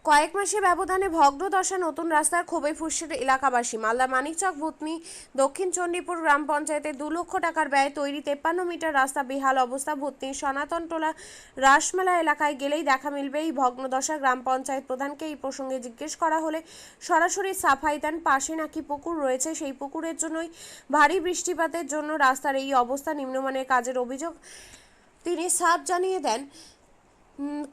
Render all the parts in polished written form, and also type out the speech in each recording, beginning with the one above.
কয়েক মাসের ব্যবধানে ভগ্নদশা নতুন রাস্তার ক্ষোভে ফুঁসছে এলাকাবাসী। মালদার মানিকচক ভূতনি দক্ষিণ চণ্ডীপুর গ্রাম পঞ্চায়েতে 2 লক্ষ টাকার ব্যয়ে তৈরি 53 মিটার রাস্তা বেহাল অবস্থা। ভূতনির সনাতন টোলা রাসমেলা এলাকায় গেলেই দেখা মিলবে এই ভগ্নদশা। গ্রাম পঞ্চায়েত প্রধানকে এই প্রসঙ্গে জিজ্ঞেস করা হলে সরাসরি সাফাই দেন পাশে নাকি পুকুর রয়েছে, সেই পুকুরের জন্যই ভারী বৃষ্টিপাতের জন্য রাস্তার এই অবস্থা। নিম্নমানের কাজের অভিযোগ তিনি সাফ জানিয়ে দেন,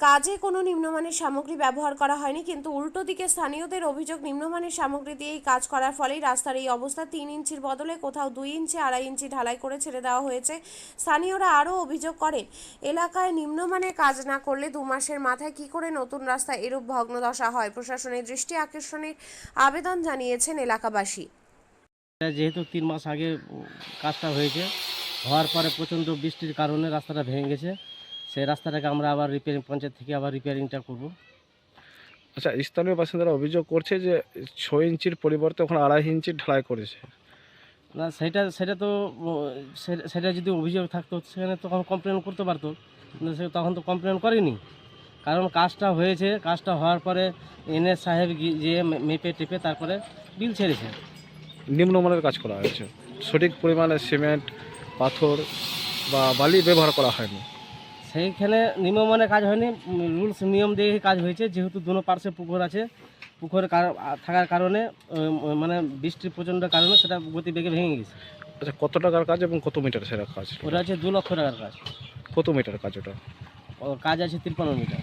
কাজে কোনো নিম্নমানের সামগ্রী ব্যবহার করা হয়নি, কিন্তু উল্টো দিকে স্থানীয়দের অভিযোগ নিম্নমানের সামগ্রী দিয়েই কাজ করার ফলেই রাস্তার এই অবস্থা। 3 ইঞ্চির বদলে কোথাও 2 ইঞ্চি 2.5 ইঞ্চি ঢালাই করে ছেড়ে দেওয়া হয়েছে। স্থানীয়রা আরও অভিযোগ করেন, এলাকায় নিম্নমানের কাজ না করলে 2 মাসের মাথায় কী করে নতুন রাস্তা এরূপ ভগ্নদশা হয়। প্রশাসনের দৃষ্টি আকর্ষণের আবেদন জানিয়েছেন এলাকাবাসী। যেহেতু 3 মাস আগে কাজটা হয়েছে, হওয়ার পরে প্রচণ্ড বৃষ্টির কারণে রাস্তাটা ভেঙে গেছে। সেই রাস্তাটাকে আমরা আবার রিপেয়ারিং, পঞ্চায়েত থেকে আবার রিপেয়ারিংটা করব। আচ্ছা, স্থানীয় বাসিন্দারা অভিযোগ করছে যে 6 ইঞ্চির পরিবর্তে ওখানে 2.5 ইঞ্চির ঢালাই করেছে। না, সেটা তো সেটা যদি অভিযোগ থাকতো সেখানে তখন কমপ্লেন করতে পারতো, কিন্তু সে তখন তো কমপ্লেন করেনি। কারণ কাজটা হয়েছে, কাজটা হওয়ার পরে এনএস সাহেব যে মেপে টেপে তারপরে বিল ছেড়েছে। নিম্নমানের কাজ করা হয়েছে, সঠিক পরিমাণে সিমেন্ট, পাথর বা বালি ব্যবহার করা হয়নি। সেইখানে নিম্নমানের কাজ হয়নি, রুলস নিয়ম দিয়ে কাজ হয়েছে। যেহেতু দুনো পার্শ্বে পুকুর আছে, পুকুরের থাকার কারণে মানে বৃষ্টির প্রচণ্ড কারণে সেটা গতিবেগে ভেঙে গেছে। আচ্ছা, কত টাকার কাজ এবং কত মিটার সেটা কাজ? ওটা আছে 2 লক্ষ টাকার কাজ। কত মিটার কাজ ওটা? কাজ আছে 53 মিটার।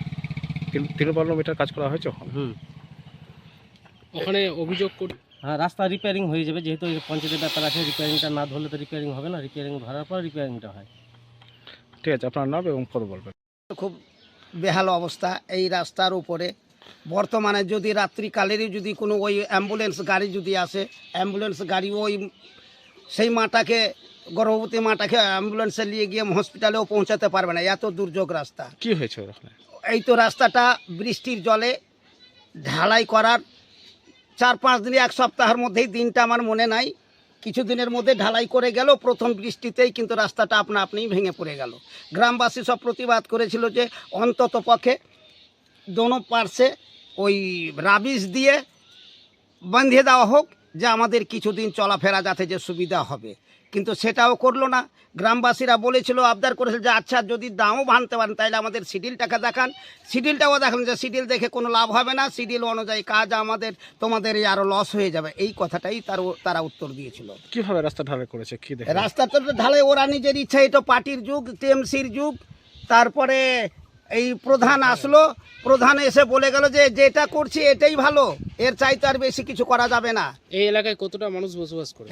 53 মিটার কাজ করা হয়েছে ওখানে অভিযোগ করে। হ্যাঁ, রাস্তা রিপেয়ারিং হয়ে যাবে, যেহেতু এই পঞ্চায়েতের ব্যাপার আছে। রিপেয়ারিংটা না ধরলে তো রিপেয়ারিং হবে না, রিপেয়ারিং ধরার পর রিপেয়ারিংটা হয়। ঠিক আছে, আপনার নাম এবং পদ বলবেন। খুব বেহাল অবস্থা এই রাস্তার উপরে। বর্তমানে যদি রাত্রিকালেরই যদি কোনো ওই অ্যাম্বুলেন্স গাড়ি যদি আসে, অ্যাম্বুলেন্স গাড়ি ওই সেই মাটাকে, গর্ভবতী মাটাকে অ্যাম্বুলেন্সে নিয়ে গিয়ে হসপিটালেও পৌঁছাতে পারবে না, এত দুর্যোগ রাস্তা। কি হয়েছে ওখানে? এই তো রাস্তাটা বৃষ্টির জলে ঢালাই করার 4-5 দিন, 1 সপ্তাহের মধ্যেই, দিনটা আমার মনে নাই, কিছুদিনের মধ্যে ঢালাই করে গেল। প্রথম বৃষ্টিতেই কিন্তু রাস্তাটা আপনা আপনিই ভেঙে পড়ে গেল। গ্রামবাসী সব প্রতিবাদ করেছিল যে অন্তত পক্ষে দোনো পার্শ্বে ওই রাবিশ দিয়ে বাঁধিয়ে দেওয়া হোক, যে আমাদের কিছুদিন চলাফেরা যাতে যে সুবিধা হবে, কিন্তু সেটাও করলো না। গ্রামবাসীরা বলেছিল, আবদার করেছিল যে আচ্ছা যদি দামও ভাঙতে পারেন তাহলে আমাদের শিডিউলটাকে দেখান। শিডিউলটাও দেখান যে শিডিউল দেখে কোনো লাভ হবে না, শিডিউল অনুযায়ী কাজ আমাদের, তোমাদের আরও লস হয়ে যাবে। এই কথাটাই তারা উত্তর দিয়েছিল। কিভাবে রাস্তা ঢালাই করেছে, কি দেখে? রাস্তাটা ঢালাই ওরা নিজের ইচ্ছা, এটা পার্টির যুগ, টিএমসির যুগ। তারপরে এই প্রধান আসলো, প্রধান এসে বলে গেল যে যেটা করছি এটাই ভালো, এর চাইতে আর বেশি কিছু করা যাবে না। এই এলাকায় কতটা মানুষ বসবাস করে?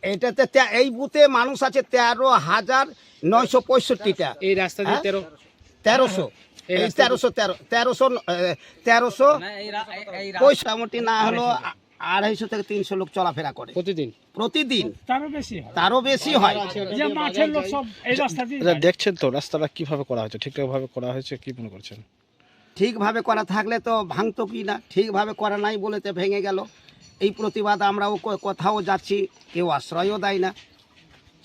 এটাতে এই বুথে মানুষ আছে 13,965টা। এই রাস্তা দিয়ে 1300 মোটামুটি না হলো 250 থেকে 300 লোক চলাফেরা করে প্রতিদিন। তারও বেশি হয়। দেখছেন তো রাস্তাটা কিভাবে করা হয়েছে, ঠিকঠাকভাবে করা হয়েছে কি মনে করছেন? ঠিকভাবে করা থাকলে তো ভাঙতো কি না, ঠিকভাবে করা নাই বলেতে ভেঙে গেল। এই প্রতিবাদ আমরাও কোথাও যাচ্ছি, কেউ আশ্রয়ও দেয় না,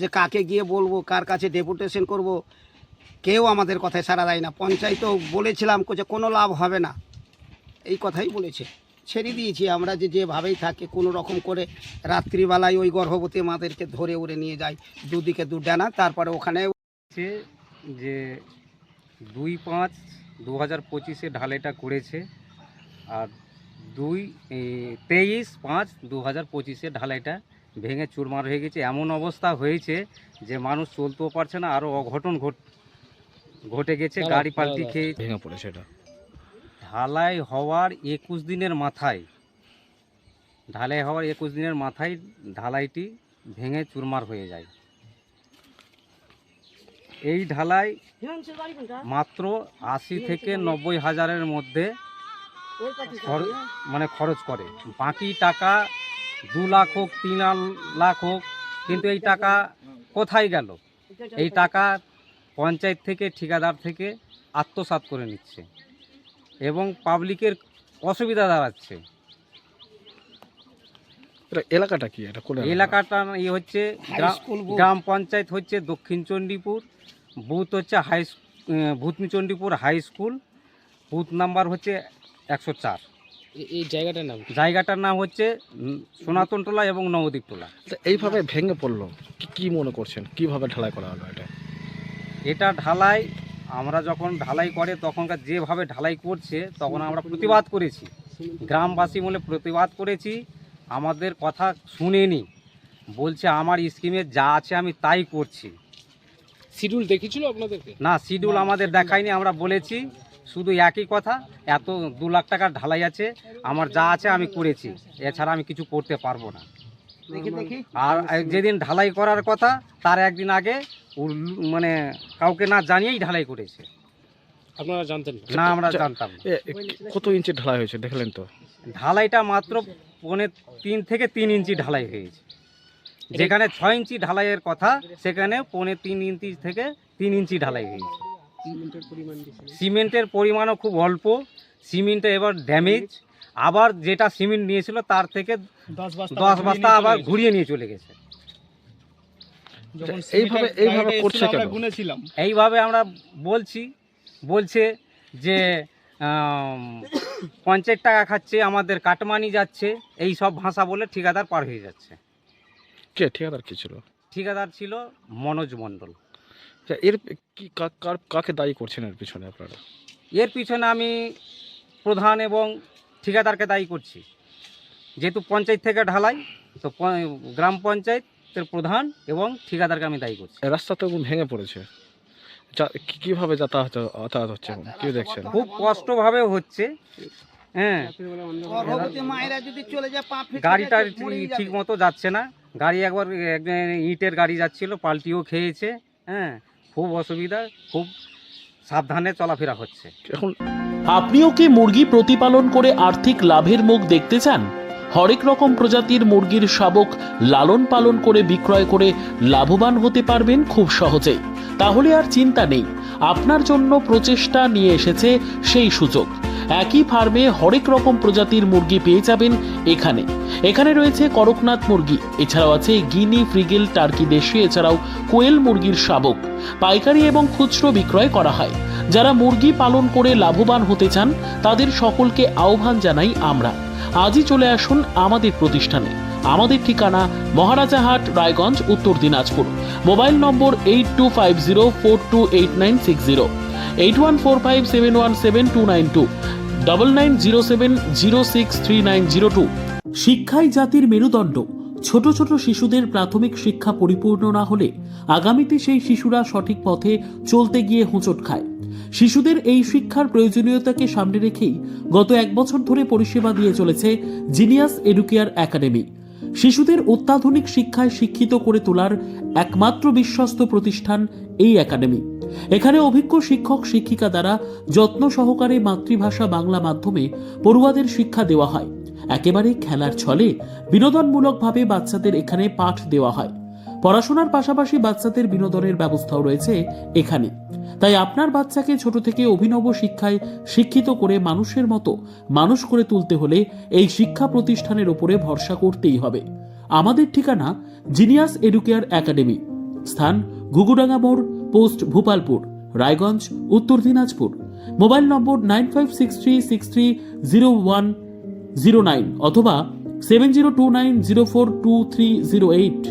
যে কাকে গিয়ে বলবো, কার কাছে ডেপুটেশন করব, কেউ আমাদের কথায় সাড়া দেয় না। পঞ্চায়েতও বলেছিলাম যে কোনো লাভ হবে না, এই কথাই বলেছে। ছেড়ে দিয়েছি আমরা যে যেভাবেই থাকে কোনো রকম করে। রাত্রিবেলায় ওই গর্ভবতী মাদেরকে ধরে উড়ে নিয়ে যায়, দুদিকে দুডানা। তারপরে ওখানে যে 2/5/2025 ঢালাইটা করেছে, আর 23/5/2025 ঢালাইটা ভেঙে চুরমার হয়ে গেছে। এমন অবস্থা হয়েছে যে মানুষ চলতেও পারছে না, আরও অঘটন ঘটে গেছে, গাড়ি পাল্টি খেয়ে ভেঙে পড়েছে। এটা ঢালাই হওয়ার 21 দিনের মাথায় ঢালাইটি ভেঙে চুরমার হয়ে যায়। এই ঢালাই মাত্র 80 থেকে 90 হাজারের মধ্যে খরচ করে। বাকি টাকা 2 লাখ হোক 3 লাখ হোক, কিন্তু এই টাকা কোথায় গেল? এই টাকা পঞ্চায়েত থেকে, ঠিকাদার থেকে আত্মসাৎ করে নিচ্ছে এবং পাবলিকের অসুবিধা দাঁড়াচ্ছে। এলাকাটা কি? এলাকাটা হচ্ছে গ্রাম পঞ্চায়েত হচ্ছে দক্ষিণ চণ্ডীপুর, বুথ হচ্ছে Bhutni Chandipur high school, booth number হচ্ছে 104। এই জায়গাটার নাম কি? জায়গাটার নাম হচ্ছে সনাতন টোলা এবং নবদ্বীপ টোলা। তো এইভাবে ভেঙে পড়লো, কি মনে করছেন কিভাবে ঢালাই করা হলো এটা? এটা ঢালাই, আমরা যখন ঢালাই করে তখনকার যেভাবে ঢালাই করছে তখন আমরা প্রতিবাদ করেছি, গ্রামবাসী বলে প্রতিবাদ করেছি। আমাদের কথা শুনেনি, বলছে আমার স্কিমে যা আছে আমি তাই করছি। শিডিউল দেখেছিল আপনাদেরকে? না, শিডিউল আমাদের দেখায়নি। আমরা বলেছি শুধু একই কথা, এত 2 লাখ টাকার ঢালাই আছে, আমার যা আছে আমি করেছি, এছাড়া আমি কিছু করতে পারবো না। আর যেদিন ঢালাই করার কথা তার একদিন আগে মানে কাউকে না জানিয়েই ঢালাই করেছে। আপনারা জানতেন না? না, আমরা জানতাম না। কত ইঞ্চি ঢালাই হয়েছে দেখলেন তো? ঢালাইটা মাত্র 3.5 থেকে 3 ইঞ্চি ঢালাই হয়েছে। যেখানে 6 ইঞ্চি ঢালাইয়ের কথা সেখানে 3.5 ইঞ্চি থেকে 3 ইঞ্চি ঢালাই হয়েছে। সিমেন্টের পরিমাণও খুব অল্প, সিমেন্টে এবার ড্যামেজ, আবার যেটা সিমেন্ট নিয়েছিল তার থেকে 10 বস্তা আবার ঘুরিয়ে নিয়ে চলে গেছে। এইভাবে করছে কেন? এইভাবে আমরা বলছে যে পঞ্চায়েত টাকা খাচ্ছে, আমাদের কাটমানি যাচ্ছে, এই সব ভাষা বলে ঠিকাদার পার হয়ে যাচ্ছে। কে ঠিকাদার কি ছিল? ঠিকাদার ছিল মনোজ মণ্ডল। এর কি কাকে দায়ী করছেন এর পিছনে আপনারা? এর পিছনে আমি প্রধান এবং ঠিকাদারকে দায়ী করছি। যেহেতু পঞ্চায়েত থেকে ঢালাই, তো গ্রাম পঞ্চায়েতের প্রধান এবং ঠিকাদারকে আমি দায়ী করছি। রাস্তা তো ভেঙে পড়েছে, কিভাবে যাতায়াত হচ্ছে এখন কি দেখছেন? খুব কষ্টভাবে হচ্ছে। হ্যাঁ, গাড়িটা ঠিক মতো যাচ্ছে না। গাড়ি একবার ইটের গাড়ি যাচ্ছিল, পাল্টিও খেয়েছে। হ্যাঁ, খুব অসুবিধা, খুব সাবধানে চলাফেরা হচ্ছে এখন। আপনিও কি মুরগি প্রতিপালন করে আর্থিক লাভের মুখ দেখতে চান? হরেক রকম প্রজাতির মুরগির শাবক লালন পালন করে বিক্রয় করে লাভবান হতে পারবেন খুব সহজেই। তাহলে আর চিন্তা নেই, আপনার জন্য প্রচেষ্টা নিয়ে এসেছে সেই সুযোগ। একই ফার্মে হরেক রকম প্রজাতির মুরগি পেয়ে যাবেন এখানে রয়েছে করকনাথ মুরগি, এছাড়াও আছে গিনি, ফ্রিগেল, টার্কি দেশি, এছাড়াও কোয়েল মুরগির শাবক। পাইকারি এবং খুচরো বিক্রয় করা হয়। যারা মুরগি পালন করে লাভবান হতে চান তাদের সকলকে আহ্বান জানাই আমরা। আজই চলে আসুন আমাদের প্রতিষ্ঠানে। আমাদের ঠিকানা মহারাজাহাট, রায়গঞ্জ, উত্তর দিনাজপুর। মোবাইল নম্বর 8250428960, 8145717292, 9907063902। শিক্ষাই জাতির মেরুদণ্ড। ছোট ছোট শিশুদের প্রাথমিক শিক্ষা পরিপূর্ণ না হলে আগামীতে সেই শিশুরা সঠিক পথে চলতে গিয়ে হোঁচট খায়। শিশুদের এই শিক্ষার প্রয়োজনীয়তাকে সামনে রেখেই গত 1 বছর ধরে পরিষেবা দিয়ে চলেছে জিনিয়াস এডুকেয়ার একাডেমি। শিশুদের অত্যাধুনিক শিক্ষায় শিক্ষিত করে তোলার একমাত্র বিশ্বস্ত প্রতিষ্ঠান এই একাডেমি। এখানে অভিজ্ঞ শিক্ষক শিক্ষিকা দ্বারা যত্ন সহকারে মাতৃভাষা বাংলা মাধ্যমে পড়ুয়াদের শিক্ষা দেওয়া হয়। একেবারে খেলার ছলে বিনোদনমূলকভাবে বাচ্চাদের এখানে পাঠ দেওয়া হয়। পড়াশোনার পাশাপাশি বাচ্চাদের বিনোদনের ব্যবস্থাও রয়েছে এখানে। তাই আপনার বাচ্চাকে ছোট থেকে অভিনব শিক্ষায় শিক্ষিত করে মানুষের মতো মানুষ করে তুলতে হলে এই শিক্ষা প্রতিষ্ঠানের উপরে ভরসা করতেই হবে। আমাদের ঠিকানা জিনিয়াস এডুকেয়ার একাডেমি, স্থান ঘুঘুডাঙ্গা মোড়, পোস্ট ভূপালপুর, রায়গঞ্জ, উত্তর দিনাজপুর। মোবাইল নম্বর 9563630109 অথবা 7029042308।